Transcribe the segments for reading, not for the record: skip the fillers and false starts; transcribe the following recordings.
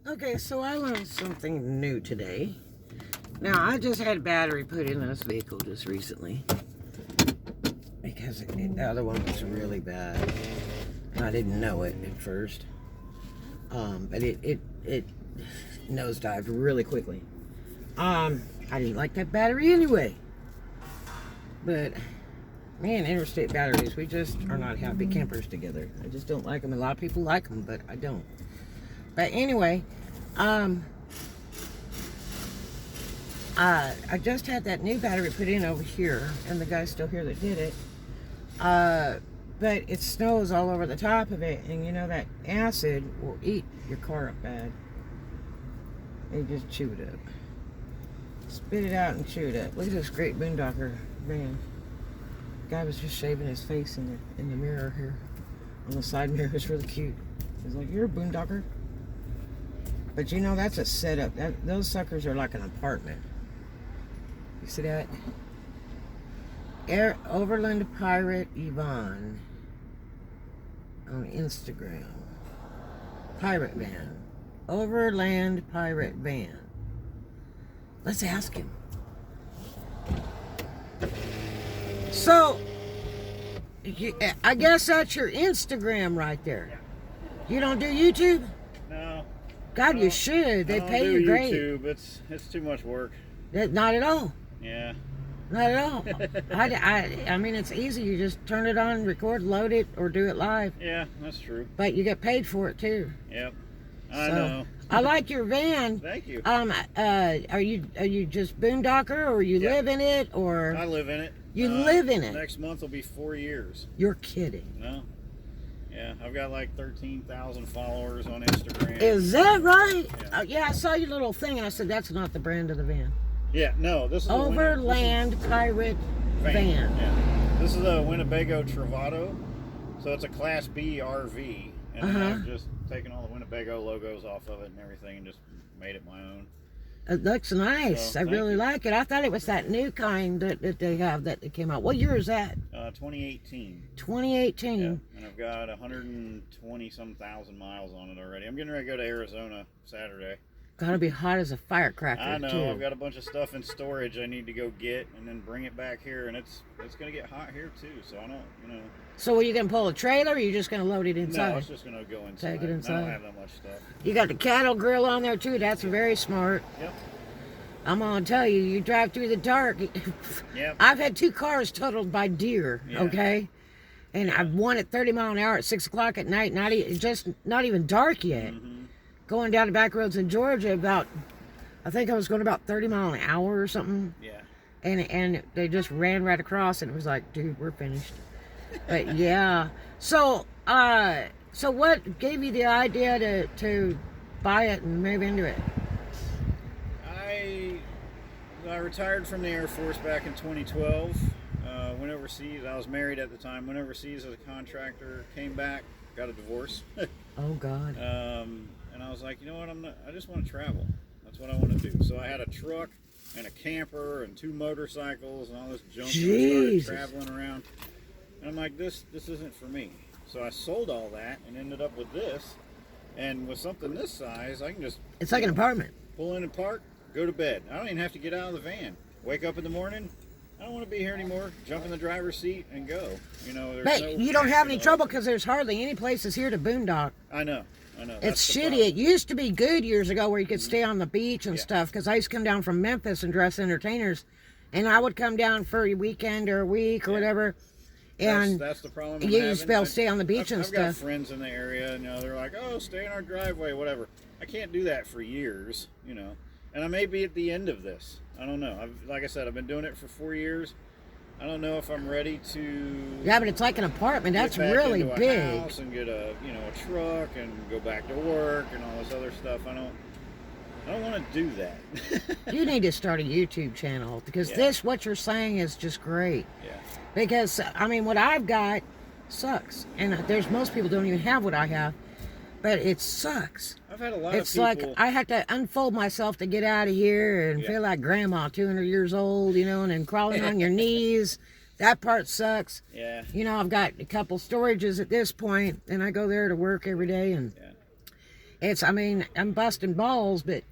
Okay, so I learned something new today. Now, I just had a battery put in this vehicle just recently because the other one was really bad. And I didn't know it at first. But it nosedived really quickly. I didn't like that battery anyway. But, man, interstate batteries, we just are not happy campers together. I just don't like them. A lot of people like them, but I don't. But anyway, I just had that new battery put in over here, and the guy's still here that did it. But it snows all over the top of it, and you know that acid will eat your car up bad. And just chew it up. Spit it out and chew it up. Look at this great boondocker van. Guy was just shaving his face in the mirror here. On the side mirror. It's really cute. He's like, "You're a boondocker." But you know, that's a setup. Those suckers are like an apartment. You see that? Overland Pirate Yvonne on Instagram. Pirate van. Overland Pirate van. Let's ask him. So, I guess that's your Instagram right there. You don't do YouTube? No. God, you should. They pay you great. YouTube. It's too much work. Not at all. Yeah. Not at all. I mean, it's easy. You just turn it on, record, load it, or do it live. Yeah, that's true. But you get paid for it too. Yep. I know. I like your van. Thank you. Are you just boondocker, or you live in it, or? I live in it. You live in it. Next month will be 4 years. You're kidding. No. Yeah, I've got like 13,000 followers on Instagram. Is that right? Yeah. Yeah, I saw your little thing, and I said that's not the brand of the van. Yeah, no, this is Overland Pirate van. Yeah. This is a Winnebago Travato, so it's a Class B RV, and then I've just taken all the Winnebago logos off of it and everything, and just made it my own. It looks nice. So, I really you. like it. I thought it was that new kind that they have that came out. What year is that? 2018. 2018. Yeah, and I've got 120-some thousand miles on it already. I'm getting ready to go to Arizona Saturday. Gotta be hot as a firecracker. I know. Too. I've got a bunch of stuff in storage I need to go get and then bring it back here, and it's gonna get hot here too. So I don't, So are you gonna pull a trailer, or are you just gonna load it inside? No, it's just gonna go inside. Take it inside. I don't have that much stuff. You got the cattle grill on there too. That's very smart. Yep. I'm gonna tell you, you drive through the dark. Yep. I've had 2 cars totaled by deer. Yeah. Okay. And I've won at 30 mile an hour at 6 o'clock at night. Not even dark yet. Mm-hmm. Going down the back roads in Georgia I think I was going about 30 mile an hour or something. Yeah. And they just ran right across, and it was like, dude, we're finished. But yeah. So what gave you the idea to buy it and move into it? I retired from the Air Force back in 2012. Went overseas. I was married at the time. Went overseas as a contractor. Came back. Got a divorce. Oh God. And I was like, you know what? I just want to travel. That's what I want to do. So I had a truck and a camper and 2 motorcycles and all this junk. Jesus. And I started traveling around. And I'm like, this isn't for me. So I sold all that and ended up with this. And with something this size, I can just... It's like an apartment. Pull in and park, go to bed. I don't even have to get out of the van. Wake up in the morning, I don't want to be here anymore. Jump in the driver's seat and go. But you don't have any trouble because there's hardly any places here to boondock. I know. It's shitty. It used to be good years ago where you could stay on the beach and stuff, because I used to come down from Memphis and dress entertainers, and I would come down for a weekend or a week or whatever. And that's the problem. You just be able to stay on the beach and stuff. I've got friends in the area, and they're like, "Oh, stay in our driveway, whatever." I can't do that for years, and I may be at the end of this. I don't know. Like I said, I've been doing it for 4 years. I don't know if I'm ready to. Yeah, but it's like an apartment. That's get back really into a big. House and get a truck and go back to work and all this other stuff. I don't want to do that. You need to start a YouTube channel, because what you're saying is just great. Yeah. Because what I've got sucks, and most people don't even have what I have, but it sucks. I've had a lot of people. It's like I have to unfold myself to get out of here and feel like grandma, 200 years old, and then crawling on your knees. That part sucks. Yeah. I've got a couple storages at this point, and I go there to work every day, and I mean, I'm busting balls, but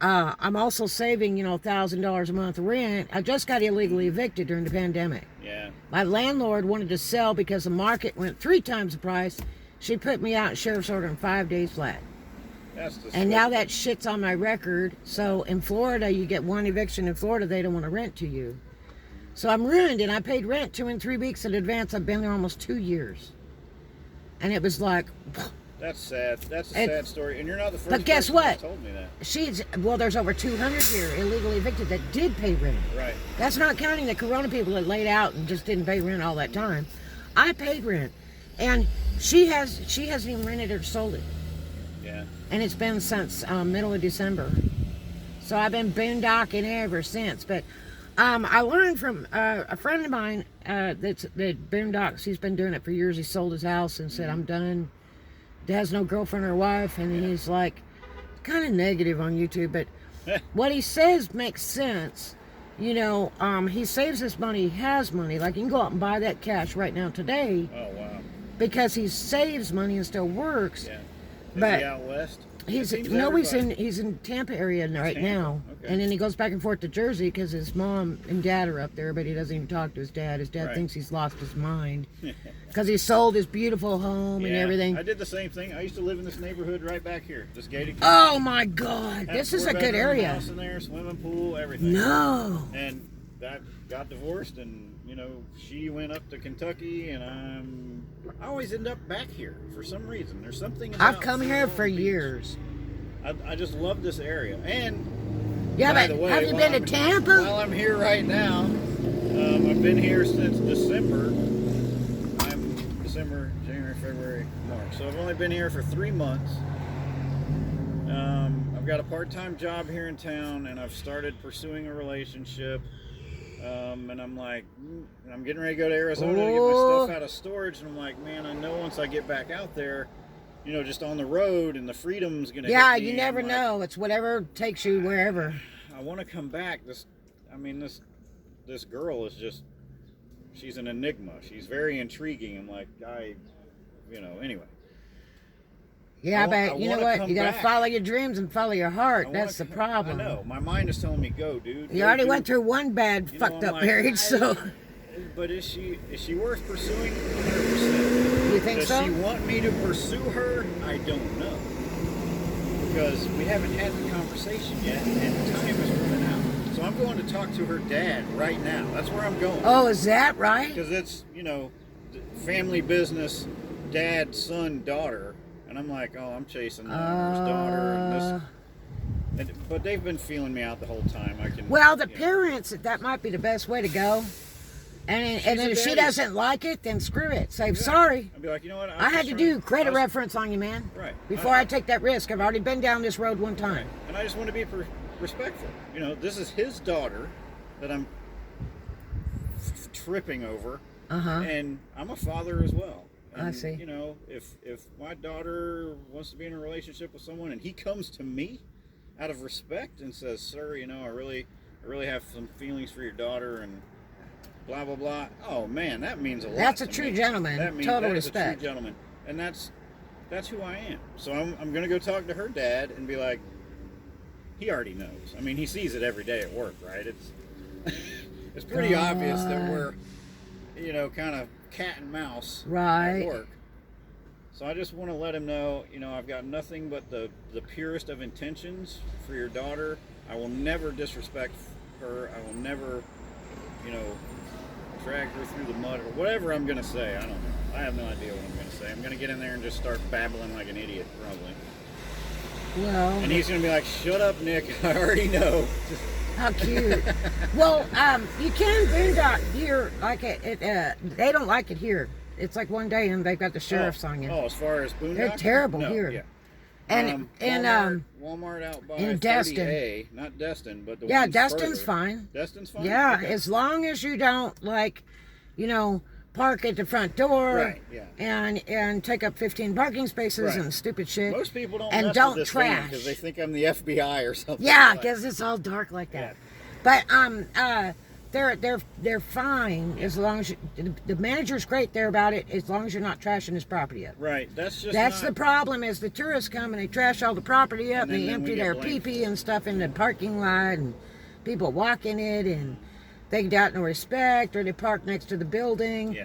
I'm also saving, $1,000 a month rent. I just got illegally evicted during the pandemic. Yeah. My landlord wanted to sell because the market went 3 times the price. She put me out in sheriff's order in 5 days flat. And now that shit's on my record. So in Florida, you get 1 eviction in Florida, they don't want to rent to you. So I'm ruined, and I paid rent 2 and 3 weeks in advance. I've been there almost 2 years. And it was like... That's sad. That's a sad story. And you're not the first But guess person what? that's told me that. There's over 200 here illegally evicted that did pay rent. Right. That's not counting the Corona people that laid out and just didn't pay rent all that time. I paid rent. And she hasn't even rented or sold it. Yeah. And it's been since middle of December. So I've been boondocking ever since. But I learned from a friend of mine that boondocks. He's been doing it for years. He sold his house and said, I'm done. Has no girlfriend or wife. And he's like kind of negative on YouTube. But what he says makes sense. He saves his money. He has money. Like, you can go out and buy that cash right now today. Oh, wow. Because he saves money and still works. Yeah. But Is he out west? He's in Tampa area right now. Okay. And then he goes back and forth to Jersey because his mom and dad are up there, but he doesn't even talk to his dad. His dad thinks he's lost his mind because he sold his beautiful home and everything. I did the same thing. I used to live in this neighborhood right back here, this gated community. Oh my God, this is a good area. House in there, swimming pool, everything. No. And I got divorced, and she went up to Kentucky, and I always end up back here for some reason. There's something. I've come here for years. I just love this area. And by the way, have you been to Tampa? While I'm here right now, I've been here since December. I'm December, January, February, March. So I've only been here for 3 months. I've got a part-time job here in town, and I've started pursuing a relationship. And I'm like, I'm getting ready to go to Arizona to get my stuff out of storage, and I'm like, man, I know once I get back out there, just on the road, and the freedom's gonna hit me. You never know. It's whatever takes you wherever. I want to come back. This girl is she's an enigma. She's very intriguing. I'm like, anyway. Yeah, but you know what? You gotta follow your dreams and follow your heart. That's the problem. I know. My mind is telling me, go, dude. You already went through one bad, fucked up marriage, so. But is she worth pursuing? 100%. You think so? Does she want me to pursue her? I don't know. Because we haven't had the conversation yet, and time is running out. So I'm going to talk to her dad right now. That's where I'm going. Oh, is that right? Because it's, family business, dad, son, daughter. And I'm like, I'm chasing the owner's daughter. But they've been feeling me out the whole time. Parents, that might be the best way to go. And then if she doesn't like it, then screw it. Say, sorry. I'd be like, you know what? I had to do credit reference on you, man. Right. Before I take that risk. I've already been down this road one time. Right. And I just want to be respectful. This is his daughter that I'm tripping over. And I'm a father as well. And, I see. If my daughter wants to be in a relationship with someone and he comes to me out of respect and says, sir, I really have some feelings for your daughter and blah, blah, blah. Oh, man, that means a lot. That's a true gentleman. Total respect. That's a true gentleman. And that's who I am. So I'm going to go talk to her dad and be like, he already knows. I mean, he sees it every day at work, right? It's pretty obvious that we're, kind of cat and mouse at work. So I just want to let him know, I've got nothing but the purest of intentions for your daughter. I will never disrespect her. I will never, drag her through the mud or whatever I'm going to say. I don't know. I have no idea what I'm going to say. I'm going to get in there and just start babbling like an idiot, probably. Well. And he's going to be like, shut up, Nick. I already know. How cute. Well, you can boondock here. They don't like it here. It's like one day and they've got the sheriffs on you. Oh, as far as boondocking? They're terrible here. Yeah. And Walmart out by in 30A, not Destin, but the one Destin's fine. Destin's fine? Yeah, okay. As long as you don't park at the front door, right, yeah. and take up 15 parking spaces and stupid shit. Most people don't and mess don't with this trash because they think I'm the FBI or something. Yeah, because it's all dark like that. Yeah. But they're fine as long as the manager's great there about it, as long as you're not trashing his property up. Right. That's the problem is the tourists come and they trash all the property up and they empty their pee-pee and stuff in the parking lot, and people walk in it and they got no respect, or they park next to the building. Yeah.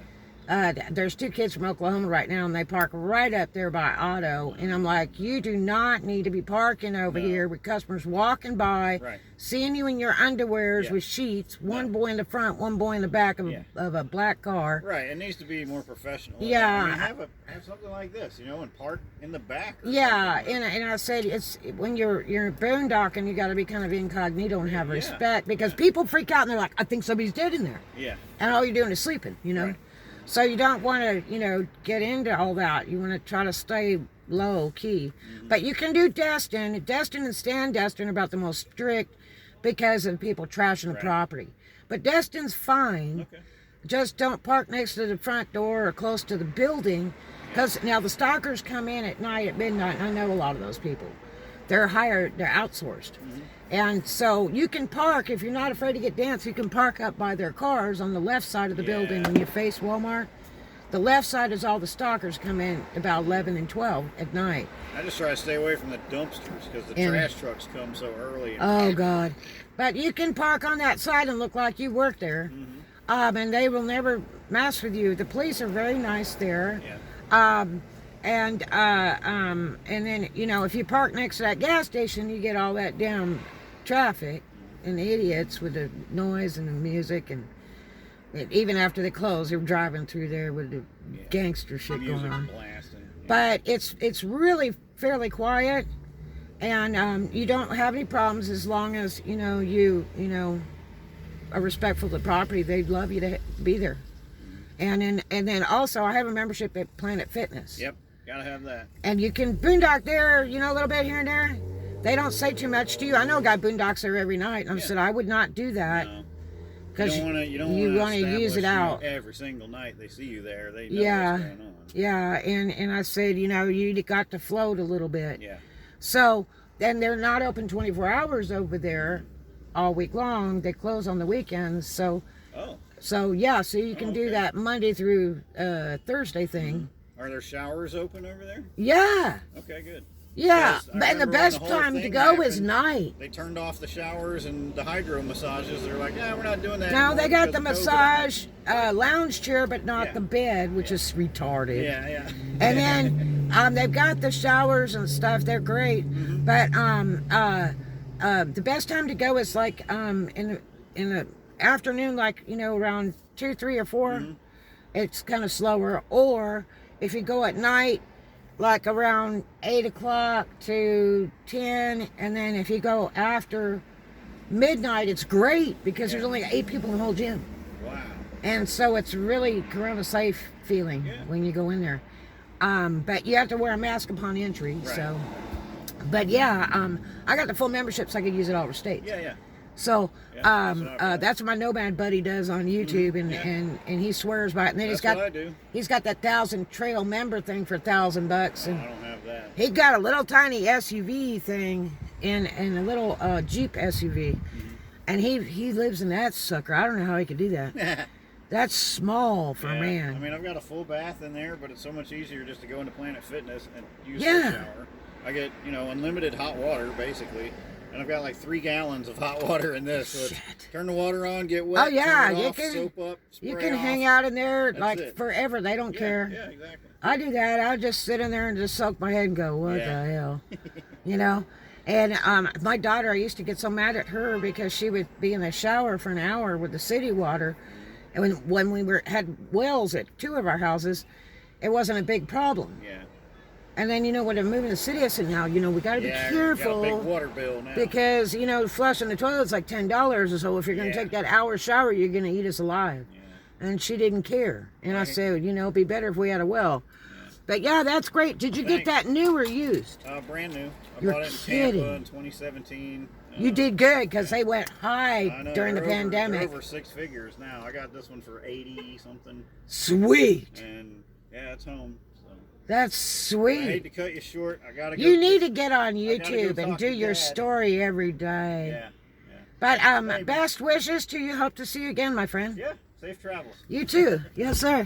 There's 2 kids from Oklahoma right now, and they park right up there by Otto. And I'm like, you do not need to be parking over here with customers walking by, seeing you in your underwears with sheets, one boy in the front, one boy in the back of a black car. Right, it needs to be more professional. Yeah. I mean, have something like this, and park in the back. And I said, it's when you're boondocking, you got to be kind of incognito and have respect, because people freak out and they're like, I think somebody's dead in there. Yeah. And all you're doing is sleeping, Right. So you don't want to, get into all that. You want to try to stay low key. Mm-hmm. But you can do Destin. Destin and Stan Destin are about the most strict because of people trashing the property. But Destin's fine. Okay. Just don't park next to the front door or close to the building. Because now the stalkers come in at night at midnight. I know a lot of those people. They're hired, they're outsourced. Mm-hmm. And so you can park, if you're not afraid to get danced, you can park up by their cars on the left side of the building when you face Walmart. The left side is all the stalkers come in about 11 and 12 at night. I just try to stay away from the dumpsters because the trash trucks come so early. Oh, God. But you can park on that side and look like you work there. Mm-hmm. And they will never mess with you. The police are very nice there. Yeah. And then, if you park next to that gas station, you get all that damn traffic and the idiots with the noise and the music, and even after they close, they're driving through there with the gangster shit going on. Blasting. But it's really fairly quiet, and you don't have any problems as long as you are respectful to the property. They'd love you to be there. And then also I have a membership at Planet Fitness. Yep, gotta have that. And you can boondock there, a little bit here and there. They don't say too much to you. I know a guy boondocks there every night, and I said I would not do that. No. Because you want to use it out every single night. They see you there. They know what's going on. Yeah, and I said, you got to float a little bit. Yeah. So then they're not open 24 hours over there all week long. They close on the weekends. So. Oh. So you can do that Monday through Thursday thing. Are there showers open over there? Yeah. Okay, good. Yeah, and the best time to go is night. They turned off the showers and the hydro massages. They're like, we're not doing that. No, they got the massage lounge chair, but not the bed, which is retarded. Yeah. And then they've got the showers and stuff. They're great. Mm-hmm. But the best time to go is like in the afternoon, like around 2, 3, or 4. Mm-hmm. It's kind of slower. Or if you go at night, like around 8 o'clock to 10, and then if you go after midnight, it's great because there's only 8 people in the whole gym. Wow. And so it's really corona safe feeling when you go in there. But you have to wear a mask upon entry. Right. So, but I got the full membership so I could use it all over states. Yeah. So that's what my Nomad buddy does on YouTube, and he swears by it. And then he's got that 1,000 trail member thing for $1,000, and I don't have that. He got a little tiny SUV thing and a little Jeep SUV, and he lives in that sucker. I don't know how he could do that. That's small for a man. I mean, I've got a full bath in there, but it's so much easier just to go into Planet Fitness and use the shower. I get unlimited hot water basically. And I've got like 3 gallons of hot water in this. So turn the water on, get wet, turn it off, soap up, spray you can off. hang out in there forever. They don't care. Yeah, exactly. I do that. I'll just sit in there and just soak my head and go, what the hell? And my daughter, I used to get so mad at her because she would be in the shower for an hour with the city water. And when we had wells at 2 of our houses, it wasn't a big problem. Yeah. And then, when I'm moving to the city, I said, now, we got to be careful. Got a big water bill now. Because, flushing the toilet's like $10 or so. If you're going to take that hour shower, you're going to eat us alive. Yeah. And she didn't care. And I said, it'd be better if we had a well. Yeah. But, that's great. Did you get that new or used? Brand new. I You're bought it in Tampa in 2017. You did good because they went high during the pandemic. They're over 6 figures now. I got this one for 80 something. Sweet. And, it's home. That's sweet. I hate to cut you short. I gotta go. You need to get on YouTube and do your story every day. Yeah. But Maybe. best wishes to you. Hope to see you again, my friend. Yeah, safe travels. You too. Yes, sir.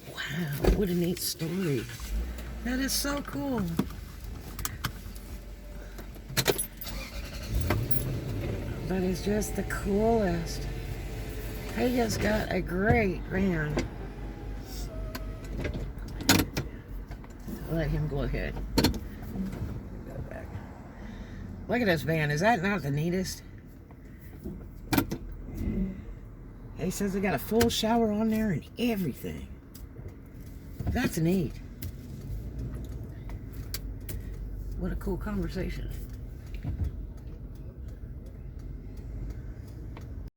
Wow, what a neat story. That is so cool. That is just the coolest. He has got a great van. Let him go ahead. Go back. Look at this van. Is that not the neatest? He says they got a full shower on there and everything. That's neat. What a cool conversation.